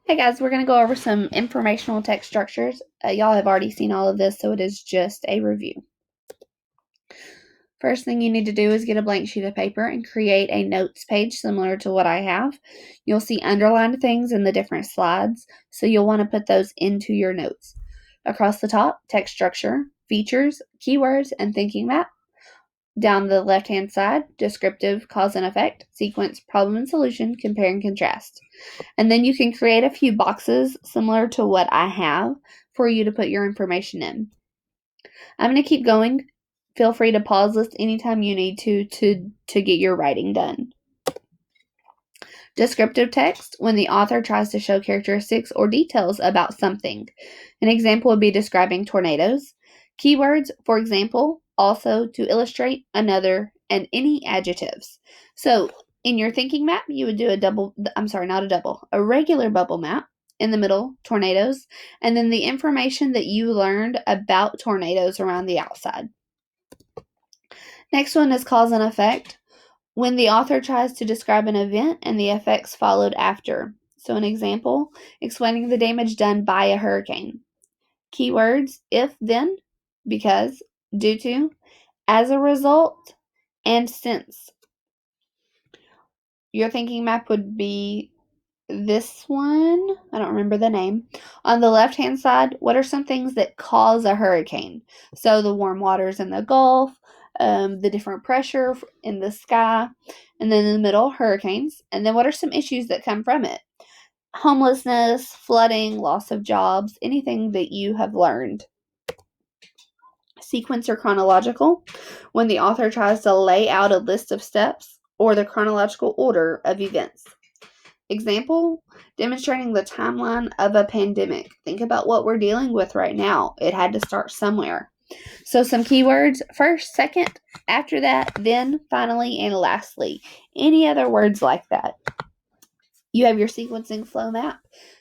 Hey guys, we're going to go over some informational text structures. Y'all have already seen all of this, so it is just a review. First thing you need to do is get a blank sheet of paper and create a notes page similar to what I have. You'll see underlined things in the different slides, so you'll want to put those into your notes. Across the top, text structure, features, keywords, and thinking map. Down the left-hand side, descriptive, cause and effect, sequence, problem and solution, compare and contrast. And then you can create a few boxes similar to what I have for you to put your information in. I'm going to keep going. Feel free to pause this anytime you need to get your writing done. Descriptive text, when the author tries to show characteristics or details about something. An example would be describing tornadoes. Keywords, for example, also to illustrate, another, and any adjectives. So in your thinking map, you would do a regular bubble map. In the middle, tornadoes, and then the information that you learned about tornadoes around the outside. Next one is cause and effect, when the author tries to describe an event and the effects followed after. So an example, explaining the damage done by a hurricane. Keywords, if, then, because, due to, as a result, and since. Your thinking map would be this one. I don't remember the name. On the left-hand side, what are some things that cause a hurricane? So the warm waters in the Gulf, the different pressure in the sky, and then in the middle, hurricanes. And then what are some issues that come from it? Homelessness, flooding, loss of jobs, anything that you have learned. Sequence or chronological, when the author tries to lay out a list of steps or the chronological order of events. Example, demonstrating the timeline of a pandemic. Think about what we're dealing with right now. It had to start somewhere. So some keywords, first, second, after that, then, finally, and lastly. Any other words like that? You have your sequencing flow map.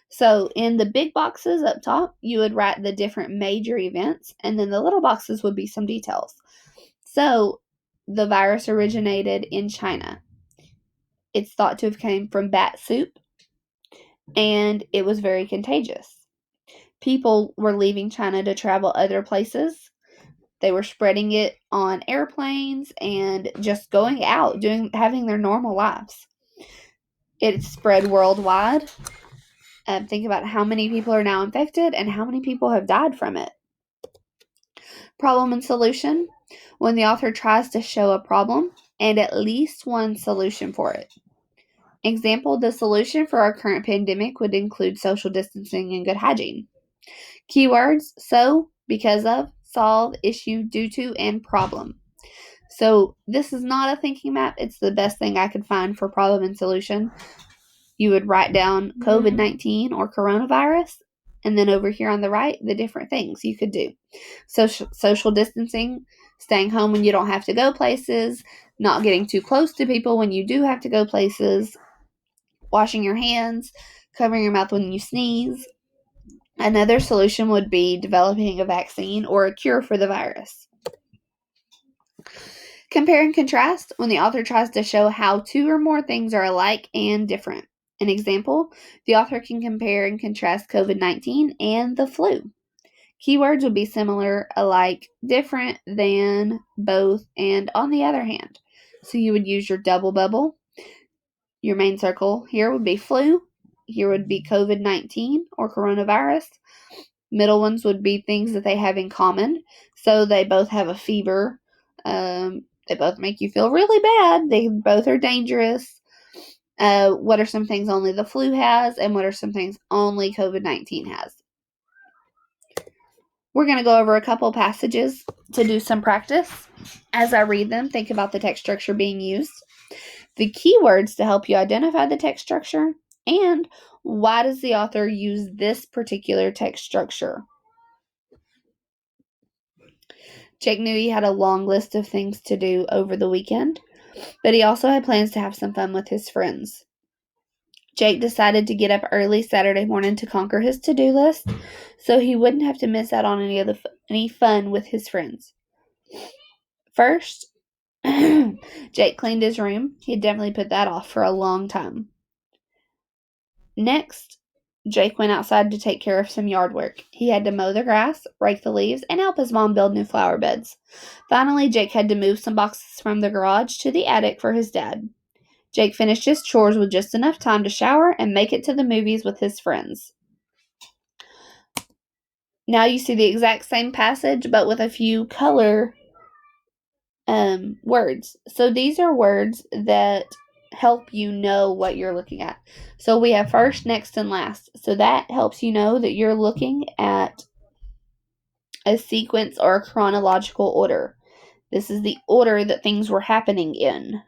So in the big boxes up top, you would write the different major events, and then the little boxes would be some details. So the virus originated in China. It's thought to have come from bat soup, and it was very contagious. People were leaving China to travel other places. They were spreading it on airplanes and just going out, having their normal lives. It spread worldwide. Think about how many people are now infected and how many people have died from it. Problem and solution, when the author tries to show a problem and at least one solution for it. Example, the solution for our current pandemic would include social distancing and good hygiene. Keywords, so, because of, solve, issue, due to, and problem. So this is not a thinking map. It's the best thing I could find for problem and solution. You would write down COVID-19 or coronavirus, and then over here on the right, the different things you could do. Social distancing, staying home when you don't have to go places, not getting too close to people when you do have to go places, washing your hands, covering your mouth when you sneeze. Another solution would be developing a vaccine or a cure for the virus. Compare and contrast, when the author tries to show how two or more things are alike and different. An example, the author can compare and contrast COVID-19 and the flu. Keywords would be similar, alike, different than, both, and on the other hand. So you would use your double bubble. Your main circle here would be flu. Here would be COVID-19 or coronavirus. Middle ones would be things that they have in common. So they both have a fever. They both make you feel really bad. They both are dangerous. What are some things only the flu has, and what are some things only COVID-19 has? We're going to go over a couple passages to do some practice. As I read them, think about the text structure being used, the keywords to help you identify the text structure, and why does the author use this particular text structure? Jake knew he had a long list of things to do over the weekend, but he also had plans to have some fun with his friends. Jake decided to get up early Saturday morning to conquer his to-do list so he wouldn't have to miss out on any fun with his friends. First, Jake cleaned his room. He had definitely put that off for a long time. Next, Jake went outside to take care of some yard work. He had to mow the grass, rake the leaves, and help his mom build new flower beds. Finally, Jake had to move some boxes from the garage to the attic for his dad. Jake finished his chores with just enough time to shower and make it to the movies with his friends. Now you see the exact same passage, but with a few color words. So these are words that help you know what you're looking at. So we have first, next, and last. So that helps you know that you're looking at a sequence or a chronological order. This is the order that things were happening in.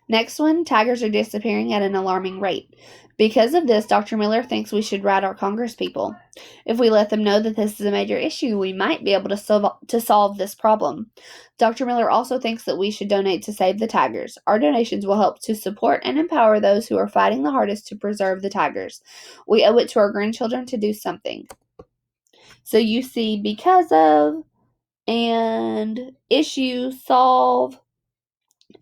Next one, tigers are disappearing at an alarming rate. Because of this, Dr. Miller thinks we should write our congresspeople. If we let them know that this is a major issue, we might be able to solve this problem. Dr. Miller also thinks that we should donate to save the tigers. Our donations will help to support and empower those who are fighting the hardest to preserve the tigers. We owe it to our grandchildren to do something. So you see because of and issue, solve,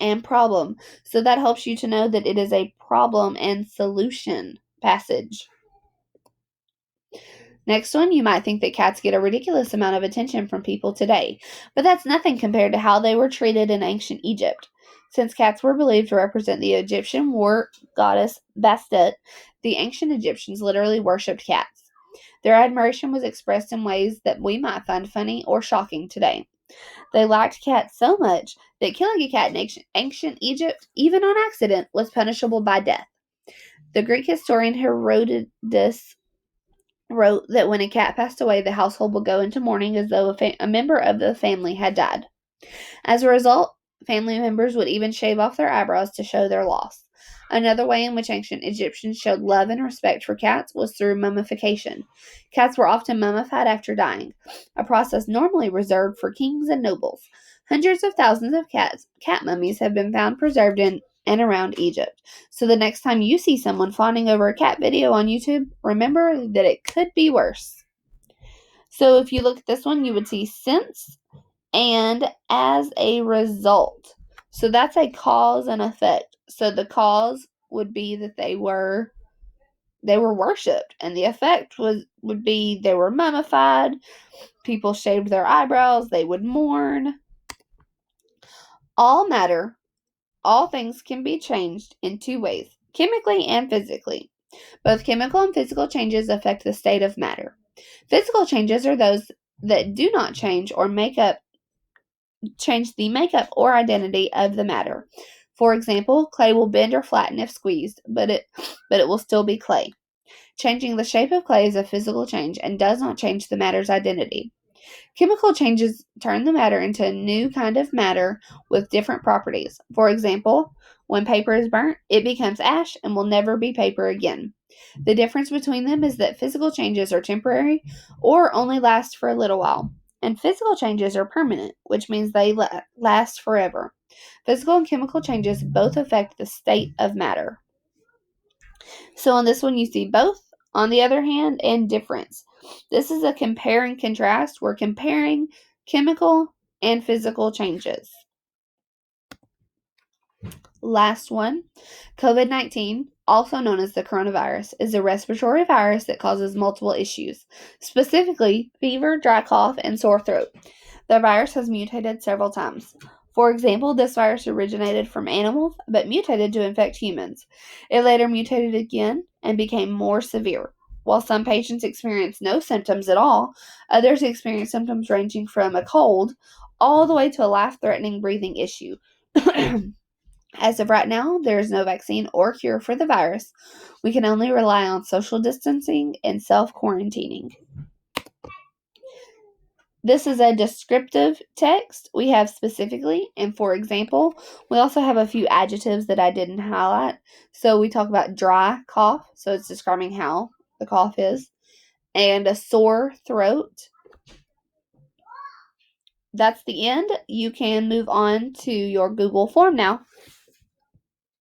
and problem. So that helps you to know that it is a problem and solution passage. Next one, you might think that cats get a ridiculous amount of attention from people today, but that's nothing compared to how they were treated in ancient Egypt. Since cats were believed to represent the Egyptian war goddess Bastet, the ancient Egyptians literally worshipped cats. Their admiration was expressed in ways that we might find funny or shocking today. They liked cats so much that killing a cat in ancient Egypt, even on accident, was punishable by death. The Greek historian Herodotus wrote that when a cat passed away, the household would go into mourning as though a member of the family had died. As a result, family members would even shave off their eyebrows to show their loss. Another way in which ancient Egyptians showed love and respect for cats was through mummification. Cats were often mummified after dying, a process normally reserved for kings and nobles. Hundreds of thousands of cat mummies have been found preserved in and around Egypt. So the next time you see someone fawning over a cat video on YouTube, remember that it could be worse. So if you look at this one, you would see since and as a result. So that's a cause and effect. So the cause would be that they were worshipped, and the effect would be they were mummified, people shaved their eyebrows, they would mourn. All matter, all things can be changed in two ways, chemically and physically. Both chemical and physical changes affect the state of matter. Physical changes are those that do not change the makeup or identity of the matter. For example, clay will bend or flatten if squeezed, but it will still be clay. Changing the shape of clay is a physical change and does not change the matter's identity. Chemical changes turn the matter into a new kind of matter with different properties. For example, when paper is burnt, it becomes ash and will never be paper again. The difference between them is that physical changes are temporary or only last for a little while, and physical changes are permanent, which means they last forever. Physical and chemical changes both affect the state of matter. So on this one, you see both, on the other hand, and difference. This is a compare and contrast. We're comparing chemical and physical changes. Last one, COVID-19, also known as the coronavirus, is a respiratory virus that causes multiple issues, specifically fever, dry cough, and sore throat. The virus has mutated several times. For example, this virus originated from animals but mutated to infect humans. It later mutated again and became more severe. While some patients experience no symptoms at all, others experience symptoms ranging from a cold all the way to a life-threatening breathing issue. As of right now, there is no vaccine or cure for the virus. We can only rely on social distancing and self-quarantining. This is a descriptive text. We have specifically, and for example, we also have a few adjectives that I didn't highlight. So we talk about dry cough, so it's describing how the cough is, and a sore throat. That's the end. You can move on to your Google form now.